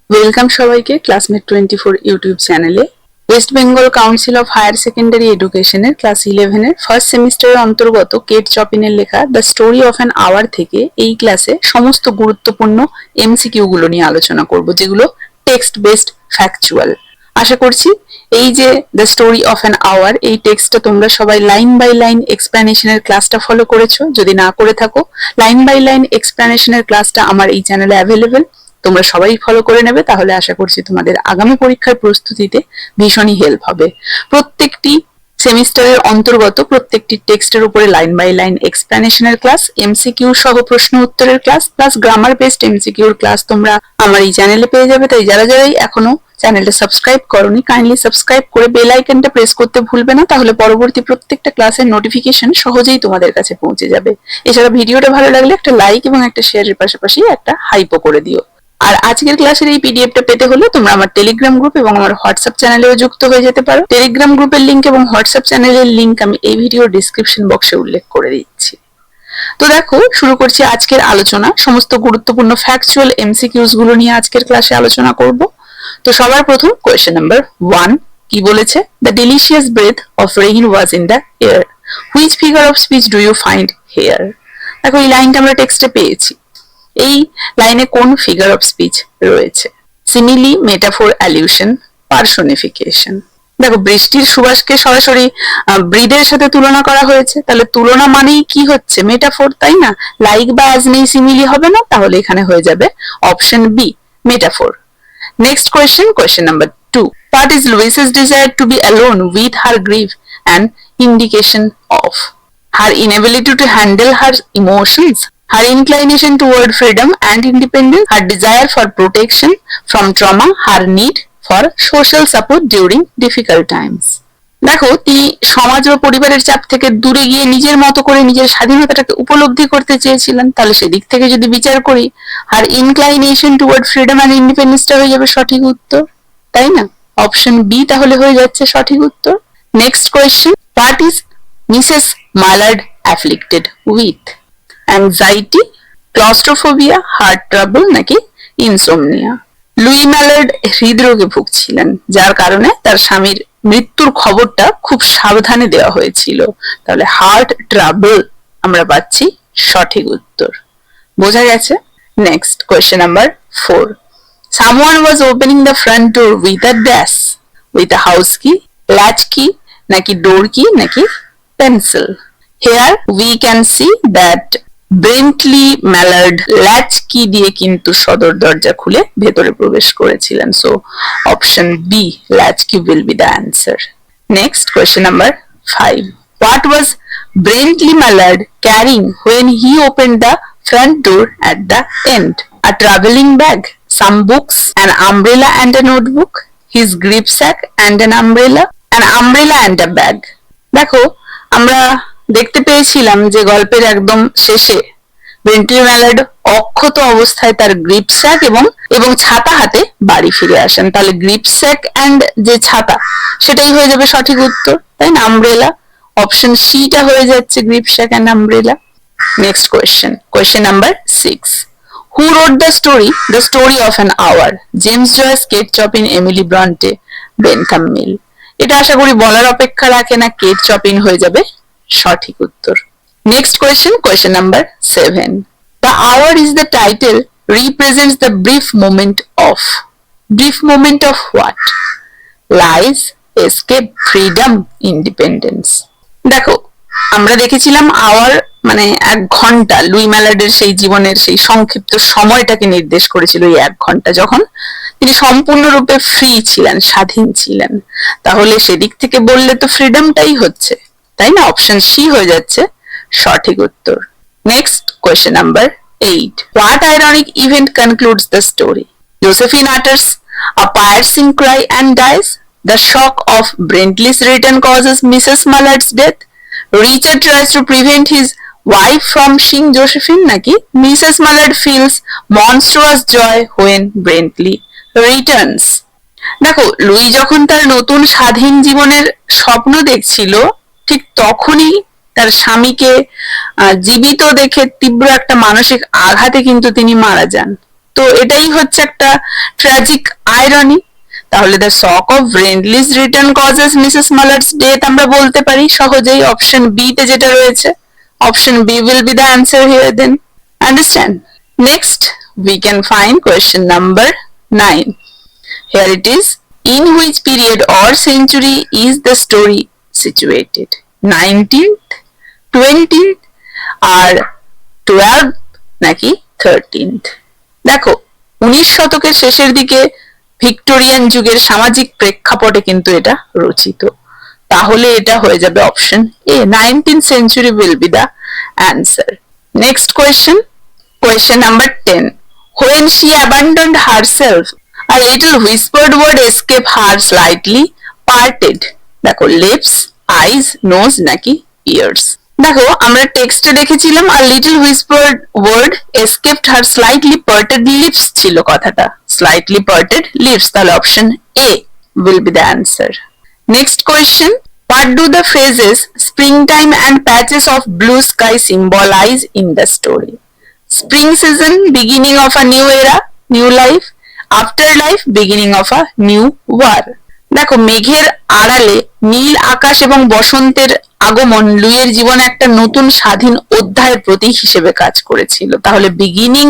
Welcome সবাইকে classmate 24 YouTube চ্যানেলে। West Bengal council of higher secondary এডুকেশনের ক্লাস 11 এর ফার্স্ট সেমিস্টারের অন্তর্গত কেট চপিনের লেখা the story of an hour থেকে এই ক্লাসে সমস্ত গুরুত্বপূর্ণ এমসিকিউ গুলো নিয়ে আলোচনা করব, যেগুলো টেক্সট বেসড ফ্যাকচুয়াল। আশা করছি এই যে the story of an hour, এই টেক্সটটা তোমরা সবাই লাইন বাই লাইন এক্সপ্লেনেশনের ক্লাসটা ফলো করেছো। যদি না করে থাকো, লাইন বাই লাইন এক্সপ্লেনেশনের ক্লাসটা আমার এই চ্যানেলে অ্যাভেলেবেল, তোমরা সবাই ফলো করে নেবে। তাহলে আশা করছি তোমাদের আগামী পরীক্ষার প্রস্তুতিতে ভীষণই হেল্প হবে। প্রত্যেকটি সেমিস্টারের অন্তর্গত প্রত্যেকটি টেক্সটের উপরে লাইন বাই লাইন এক্সপ্লেনেশনের ক্লাস, এমসিকিউ সহ প্রশ্ন উত্তরের ক্লাস, প্লাস গ্রামার বেসড এমসিকিউর ক্লাস তোমরা আমার এই চ্যানেলে পেয়ে যাবে। তাই যারাই এখনো চ্যানেলটা সাবস্ক্রাইব করোনি, কাইন্ডলি সাবস্ক্রাইব করে বেল আইকনটা প্রেস করতে ভুলবে না। তাহলে পরবর্তী প্রত্যেকটা ক্লাসের নোটিফিকেশন সহজেই তোমাদের কাছে পৌঁছে যাবে। এছাড়া ভিডিওটা ভালো লাগলে একটা লাইক এবং একটা শেয়ারের পাশাপাশি একটা হাইপও করে দিও। আর আজকের ক্লাসের এই পিডিএফটা পেতে হলে তোমরা আমার টেলিগ্রাম গ্রুপ এবং আমার হোয়াটসঅ্যাপ চ্যানেলেও যুক্ত হয়ে যেতে পারো। টেলিগ্রাম গ্রুপের লিংক এবং হোয়াটসঅ্যাপ চ্যানেলের লিংক আমি এই ভিডিওর ডেসক্রিপশন বক্সে উল্লেখ করে দিচ্ছি। তো দেখো, শুরু করছি আজকের আলোচনা। সমস্ত গুরুত্বপূর্ণ ফ্যাকচুয়াল এমসিকিউস গুলো নিয়ে আজকের ক্লাসে আলোচনা করব। তো সবার প্রথম কোয়েশ্চেন নাম্বার 1 কি বলেছে? The delicious breath of rain was in the air, which figure of speech do you find here? দেখো, এই লাইনটা আমরা টেক্সটে পেয়েছি। এই লাইনে কোন ফিগার অফ স্পিচ রয়েছে? Simile, metaphor, allusion, personification. দেখো, বৃষ্টির সুবাসকে সরাসরি ব্রিদের সাথে তুলনা করা হয়েছে, তাহলে তুলনা মানেই কি হচ্ছে? মেটাফোর, তাই না? লাইক বা অ্যাজ নেই, সিমিলি হবে না, তাহলে এখানে হয়ে যাবে option B, metaphor. Next question, question number 2, what is Louise's desire to be alone with her grief an indication of? Her inability to handle her emotions, her inclination toward freedom and independence, her desire for protection from trauma, her need for social support during difficult times. দেখো, তিনি সমাজ ও পরিবারের চাপ থেকে দূরে গিয়ে নিজের মতো করে নিজের স্বাধীনতাটাকে উপলব্ধি করতে চেয়েছিলেন। তাহলে সেদিক থেকে যদি বিচার করি, আর ইনক্লাইনেশন টুয়ার্ড ফ্রিডম অ্যান্ড ইন্ডিপেন্ডেন্সটা হয়ে যাবে সঠিক উত্তর, তাই না? অপশন বি তাহলে হয়ে যাচ্ছে সঠিক উত্তর। Next question, what is Mrs Mallard afflicted with? Anxiety, claustrophobia, heart trouble নাকি ইনসোমনিয়া? লুই ম্যালার্ড হৃদরোগে ভুগছিলেন, যার কারণে তার স্বামীর মৃত্যুর খবরটা খুব সাবধানে দেওয়া হয়েছিল। তাহলে হার্ট ট্রাবল আমরা পাচ্ছি সঠিক উত্তর। বোঝা গেছে? Next question number 4, someone was opening the front door with a dash, with a house key, latch key নাকি door key নাকি pencil? Here we can see that Brently Mallard latch key দিয়ে কিন্তু সদর দরজা খুলে ভেতরে প্রবেশ করেছিলেন। So option B, latch key, will be the answer. Next question number 5, what was Brently Mallard carrying when he opened the front door at the end? A travelling bag, some books, an umbrella and a notebook, his gripsack and an umbrella and a bag. দেখো, আমরা দেখতে পেয়েছিলাম যে গল্পের একদম শেষে ব্রেন্টলি Mallard অক্ষত অবস্থায় তার গ্রিপস্যাক এবং ছাতা হাতে বাড়ি ফিরে আসেন। তাহলে গ্রিপস্যাক অ্যান্ড যে ছাতা, সেটাই হয়ে যাবে সঠিক উত্তর, তাই না? আমব্রেলা, অপশন সিটা হয়ে যাচ্ছে gripsack and umbrella. Next question, question number 6, who wrote the story of an hour? James Joyce, Kate Chopin, Emily Bronte, Bentham Mill? এটা আশা করি বলার অপেক্ষা রাখে না, কেট চপিন হয়ে যাবে সঠিক উত্তর। Next question, question number 7, the hour is the title represents the brief moment of what? Lies, escape, freedom, independence? দেখো, আমরা দেখেছিলাম আওয়ার মানে 1 ঘন্টা, লুই ম্যালার্ডের সেই জীবনের সেই সংক্ষিপ্ত সময়টাকে নির্দেশ করেছিল। এই 1 ঘন্টা যখন তিনি সম্পূর্ণরূপে ফ্রি ছিলেন, স্বাধীন ছিলেন, তাহলে সেদিক থেকে বললে তো ফ্রিডমটাই হচ্ছে, তাই না? অপশন সি হয়ে যাচ্ছে সঠিক উত্তর। Next question number 8, what ironic event concludes the story? Josephine utters a piercing cry and dies. The shock of Brentley's return causes Mrs. Mallard's death. Richard tries to prevent his wife from seeing Josephine নাকি Mrs. Mallard feels monstrous joy when Brentley returns? দেখো, Luis যখন তার নতুন স্বাধীন জীবনের স্বপ্ন দেখছিল, ঠিক তখনই তার স্বামীকে জীবিত দেখে তীব্র একটা মানসিক আঘাতে কিন্তু তিনি মারা যান। তো এটাই হচ্ছে একটা ট্র্যাজিক আইরনি। তাহলে the shock of Brently's return causes Mrs Mallard's death আমরা বলতে পারি সহজেই অপশন বি তে যেটা রয়েছে, option B will be the answer here then. Understand? Next we can find question number 9. Here it is. In which period or century is the story situated? 19th, 20th R 12th নাকি 13th? দেখো 19 শতকের শেষের দিকে Victorian যুগের সামাজিক প্রেক্ষাপটে কিন্তু এটা রচিত। তাহলে এটা হয়ে যাবে option A, 19th century will be the answer. Next question, question number 10. When she abandoned herself, a little whispered word escaped her slightly parted. দেখো lips, eyes, nose নাকি ears? দেখো আমরা টেক্সটে দেখেছিলাম আর লিটল হুইসপার্ড ওয়ার্ড এসকেপড হার slightly parted lips ছিল কথাটা, slightly parted lips, তাহলে option A will be the answer. Next question, what do the phrases springtime and patches of blue sky symbolize in the story? Spring season, beginning of a new era, new life, afterlife, beginning of a new war. দেখো মেঘের আড়ালে নীল আকাশ এবং বসন্তের আগমন লুইয়ের জীবনে একটা নতুন স্বাধীন অধ্যায়ের প্রতীক হিসেবে কাজ করেছিল। তাহলে বিগিনিং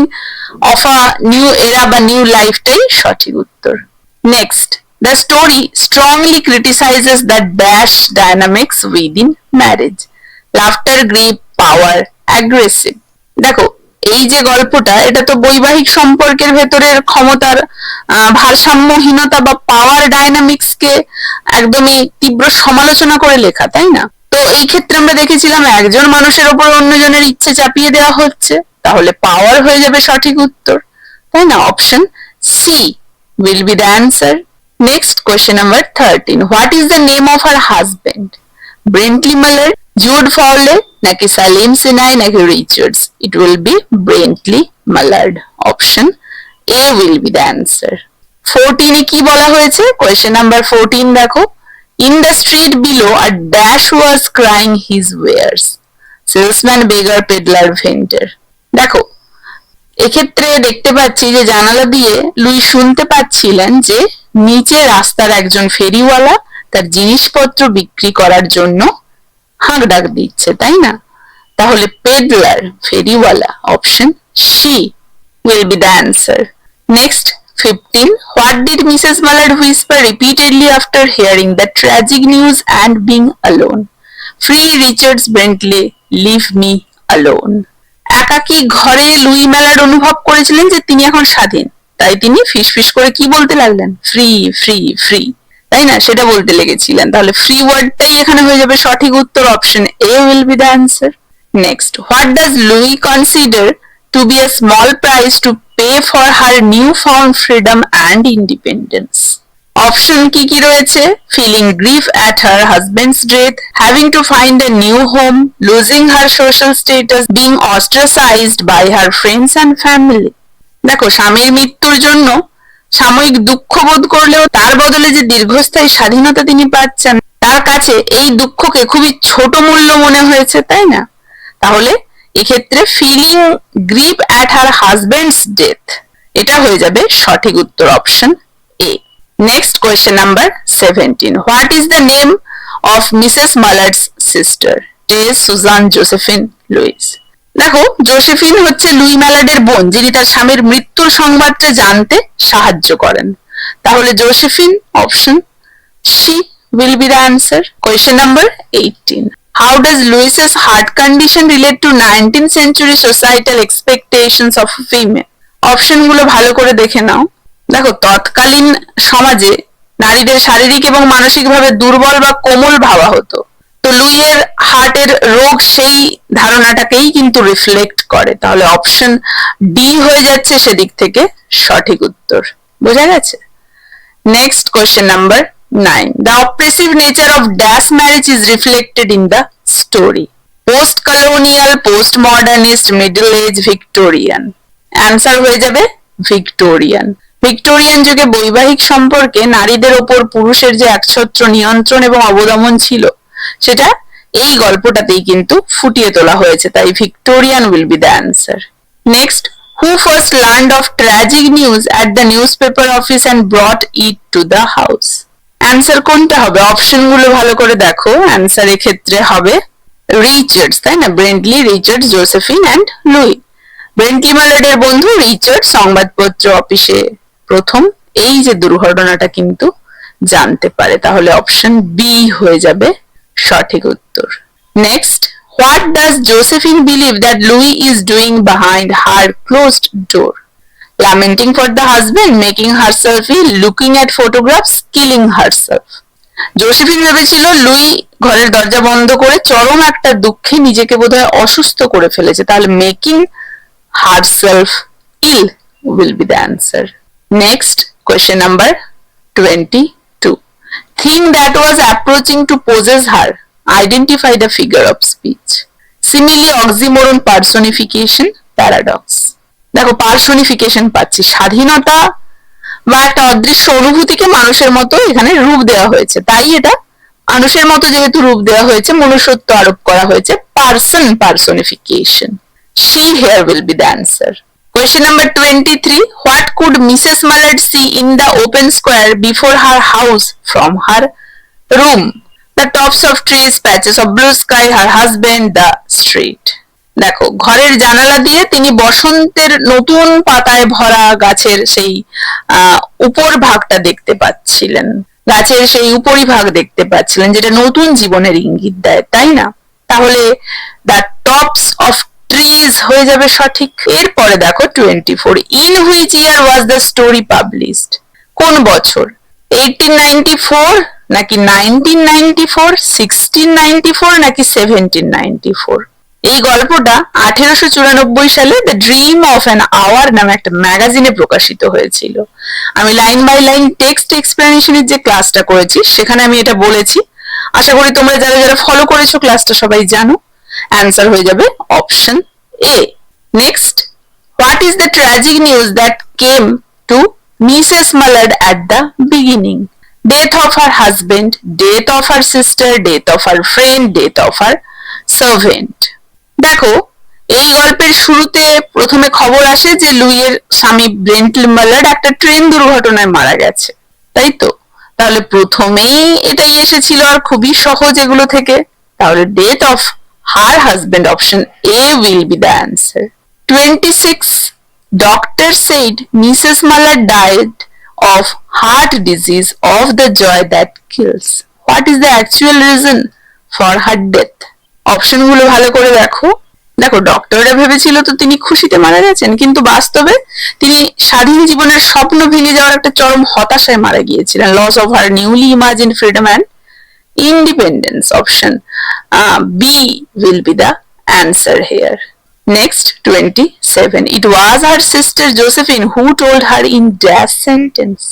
অফ আ নিউ এরা বা নিউ লাইফটাই সঠিক উত্তর। Next, the story strongly criticises the dash dynamics within marriage, laughter, grip, power, aggressive. দেখো এই যে গল্পটা, এটা তো বৈবাহিক সম্পর্কের ভেতরের ক্ষমতার ভারসাম্যহীনতা বা পাওয়ার ডায়নামিক্স কে একদমই তীব্র সমালোচনা করে লেখা, তাই না? তো এই ক্ষেত্রে আমরা দেখেছিলাম একজন মানুষের উপর অন্যজনের ইচ্ছে চাপিয়ে দেওয়া হচ্ছে, তাহলে পাওয়ার হয়ে যাবে সঠিক উত্তর, তাই না? Option C will be the answer. Next, question number 13. What is the name of her husband? Brentley Mallard, Jude Fowler নাকি সালিম সিনাই নাকি Richards? It will be Brentley Mallard. Option A will be the answer. 14 এ কি বলা হয়েছে? Question number 14 দেখো, in the street below a dash was crying his wares, salesman, beggar, peddler, vendor. দেখো এক্ষেত্রে দেখতে পাচ্ছি যে জানালা দিয়ে লুই শুনতে পাচ্ছিলেন যে নিচে রাস্তার একজন ফেরিওয়ালা তার জিনিসপত্র বিক্রি করার জন্য হাঁক ডাক দিচ্ছে, তাই না? তাহলে পেডলার, ফেরিওয়ালা, option C will be the answer. Next, 15. What did Mrs. Mallard whisper repeatedly after hearing the tragic news and being alone? Free Richards Bentley, leave me alone. একাকী ঘরে লুই ম্যালার্ড অনুভব করেছিলেন যে তিনি এখন স্বাধীন, তাই তিনি ফিসফিস করে কি বলতে লাগলেন? ফ্রি ফ্রি ফ্রি, তাই না? সেটা বলতে লেগেছিলেন। তাহলে ফ্রি ওয়ার্ডটাই এখানে হয়ে যাবে সঠিক উত্তর, option A will be the answer. Next, what does Louis consider to be a small price to pay for her newfound freedom and independence? Option কি কি রয়েছে? Feeling grief at her husband's death, having to find a new home, losing her social status, being ostracized by her friends and family. দেখো স্বামীর মৃত্যুর জন্য সাময়িক দুঃখ বোধ করলেও তার বদলে যে দীর্ঘস্থায়ী স্বাধীনতা তিনি পাচ্ছেন, তার কাছে এই দুঃখকে খুবই ছোট মূল্য মনে হয়েছে, তাই না? তাহলে এক্ষেত্রে feeling grief at her husband's death এটা হয়ে যাবে সঠিক উত্তর, option A. Next, question number 17. What is the name of Mrs. Mallard's sister? Susan Josephine Louis. দেখো জোসেফিন হচ্ছে লুই ম্যালার্ডের বোন, যিনি তার স্বামীর মৃত্যুর সংবাদটা জানতে সাহায্য করেন। তাহলে Josephine, option C will be the answer. Question number 18. How does Louis's heart condition relate to 19th century societal expectations of female? Option গুলো ভালো করে দেখে নাও। দেখো তৎকালীন সমাজে নারীদের শারীরিক এবং মানসিকভাবে দুর্বল বা কোমল ভাবা হতো, তো লুইয়ের হার্টের রোগ সেই ধারণাটাকেই কিন্তু রিফ্লেক্ট করে। তাহলে অপশন ডি হয়ে যাচ্ছে সেদিক থেকে সঠিক উত্তর, বোঝা গেছে? Next, question number 9. The oppressive nature of dash marriage is reflected in the story. Post colonial, post modernist, middle age, Victorian. Answer হয়ে যাবে ভিক্টোরিয়ান। ভিক্টোরিয়ান যুগে বৈবাহিক সম্পর্কে নারীদের ওপর পুরুষের যে একছত্র নিয়ন্ত্রণ এবং অবদমন ছিল, সেটা এই গল্পটাতেই কিন্তু ফুটিয়ে তোলা হয়েছে, তাই Victorian will be the answer. Next, Who first learned of tragic news at the newspaper office and brought it to the house? Answer কোনটা হবে? অপশনগুলো ভালো করে দেখো। অ্যান্সার এক্ষেত্রে হবে রিচার্ডস, তাই না? ব্রেন্টলি, রিচার্ডস, জোসেফিন অ্যান্ড লুই। ব্রেন্টলি মালার্ডের বন্ধু রিচার্ড সংবাদপত্র অফিসে প্রথম এই যে দুর্ঘটনাটা কিন্তু জানতে পারে। তাহলে অপশন বি হয়ে যাবে সঠিক উত্তর। Next, what does Josephine believe that Louis is doing behind her closed door? Lamenting for the husband, making herself ill, looking at photographs, killing herself. Josephine ভেবেছিল লুই ঘরের দরজা বন্ধ করে চরম একটা দুঃখে নিজেকে বোধহয় অসুস্থ করে ফেলেছে। তাহলে making herself ill will be the answer. Next, question number 22. Thing that was approaching to possess her. Identify the figure of speech. Simile, oxymoron, personification, paradox. দেখো পার্সোনিফিকেশন পাচ্ছি, স্বাধীনতা বা একটা অদৃশ্য অনুভূতিকে মানুষের মতো এখানে রূপ দেওয়া হয়েছে, তাই এটা মানুষের মতো যেহেতু রূপ দেওয়া হয়েছে মনুষ্যত্ব আরোপ করা হয়েছে, personification. She here will be the answer. Question number 23. What could Mrs. Mallard see in the open square before her house from her room? The tops of trees, patches of blue sky, her husband, the street. দেখো ঘরের জানালা দিয়ে তিনি বসন্তের নতুন পাতায় ভরা গাছের সেই উপর ভাগটা দেখতে পাচ্ছিলেন, গাছের সেই উপরিভাগ দেখতে পাচ্ছিলেন যেটা নতুন জীবনের ইঙ্গিত দেয়, তাই না? তাহলে দ্য টপস অফ ট্রিজ হয়ে যাবে সঠিক। এরপরে দেখো 24. In which year was the story published? কোন বছর? 1894 নাকি 1994, 1694 নাকি 1794? এই গল্পটা 1894 সালে the dream of an hour নামে একটা ম্যাগাজিনে প্রকাশিত হয়েছিল। আমি লাইন বাই লাইন টেক্সট এক্সপ্লেনেশনের যে ক্লাসটা করেছি সেখানে আমি এটা বলেছি। আশা করি তোমরা যারা যারা ফলো করেছো ক্লাসটা সবাই জানো। অ্যান্সার হয়ে যাবে option A. Next, what is the tragic news that came to Mrs Mallard at the beginning? Death of her husband, death of her sister, death of her friend, death of her servant. দেখো এই গল্পের শুরুতে প্রথমে খবর আসে যে লুইয়ের স্বামী ব্রেন্টলি Mallard একটা ট্রেন দুর্ঘটনায় মারা গেছে, তাই তো? তাহলে প্রথমেই এটাই এসেছিল, আর খুবই সহজ এগুলো থেকে। তাহলে death of her husband, option A will be the answer. 26. Doctor said Mrs. Mallard died of heart disease of the joy that kills. What is the actual reason for her death? Option গুলো ভালো করে দেখো। দেখো ডক্টররা ভেবেছিল তো তিনি খুশিতে মারা গেছেন, কিন্তু বাস্তবে তিনি স্বাধীন জীবনের স্বপ্ন ভেঙে যাওয়ার একটা চরম হতাশায় মারা গিয়েছিলেন। Loss of her newly imagined freedom and independence, option B will be the answer here. Next, 27. It was her sister Josephine who told her in dash sentence.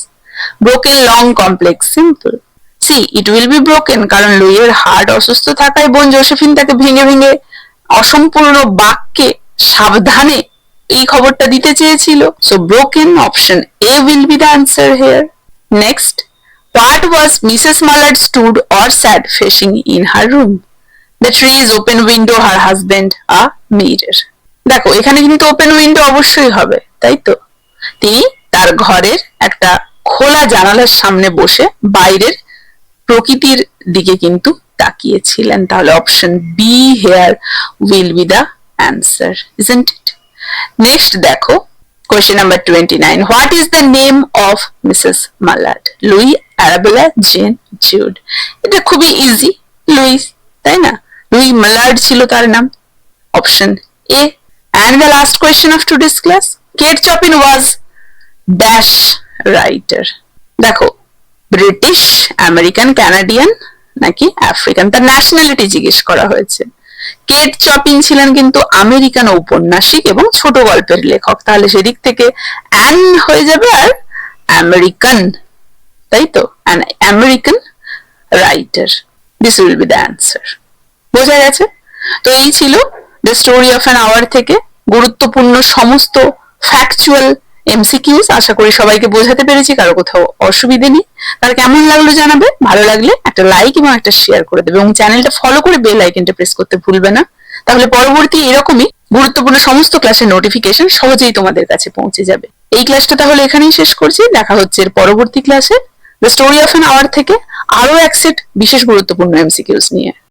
Broken, long, complex, simple. See, it will be broken কারণ লুইয়ের heart অসুস্থ থাকায় বোন Josephine তাকে ভেঙে ভেঙে অসম্পূর্ণ বাক্যে সাবধানে এই খবরটা দিতে চেয়েছিল। So broken, option A will be the answer here. Next, what was Mrs. Mallard stood or sat facing in her room? The trees, open window, her husband, a mirror. দেখো এখানে কিন্তু ওপেন উইন্ডো অবশ্যই হবে, তাই তো? তিনি তার ঘরের একটা খোলা জানালার সামনে বসে বাইরের প্রকৃতির দিকে কিন্তু তাকিয়েছিলেন। তাহলে option B here will be the answer, isn't it? Next দেখো question number 29. What is the name of Mrs Mallard? Louise, Arabella, Jane, Jude. এটা খুবই ইজি, লুই, তাই না? লুই মালার্ড ছিল তার নাম, option A. And the last question of today's class, Kate Chopin was dash writer. দেখো British, American, Canadian নাকি African, তার ন্যাশনালিটি জিজ্ঞেস করা হয়েছে। কেট চপিন ছিলেন কিন্তু আমেরিকান ঔপন্যাসিক এবং ছোট গল্পের লেখক, তাহলে সেদিক থেকে অ্যান হয়ে যাবে আর আমেরিকান, তাই তো? An American writer, this will be the answer. বোঝা গেছে? তো এই ছিল the story of an hour থেকে গুরুত্বপূর্ণ সমস্ত ফ্যাকচুয়াল MCQs। আশা করি সবাইকে বোঝাতে পেরেছি, কারো কোথাও অসুবিধে নেই। তার কেমন লাগলো জানাবে, ভালো লাগলে একটা লাইক এবং একটা শেয়ার করে দেবে, এবং চ্যানেলটা ফলো করে বেল আইকনটা প্রেস করতে ভুলবে না। তাহলে পরবর্তী এরকমই গুরুত্বপূর্ণ সমস্ত ক্লাসের নোটিফিকেশন সহজেই তোমাদের কাছে পৌঁছে যাবে। এই ক্লাসটা তাহলে এখানেই শেষ করছি। দেখা হচ্ছে এর পরবর্তী ক্লাসে the story of an hour থেকে আরো এক সেট বিশেষ গুরুত্বপূর্ণ এমসিকিউস নিয়ে।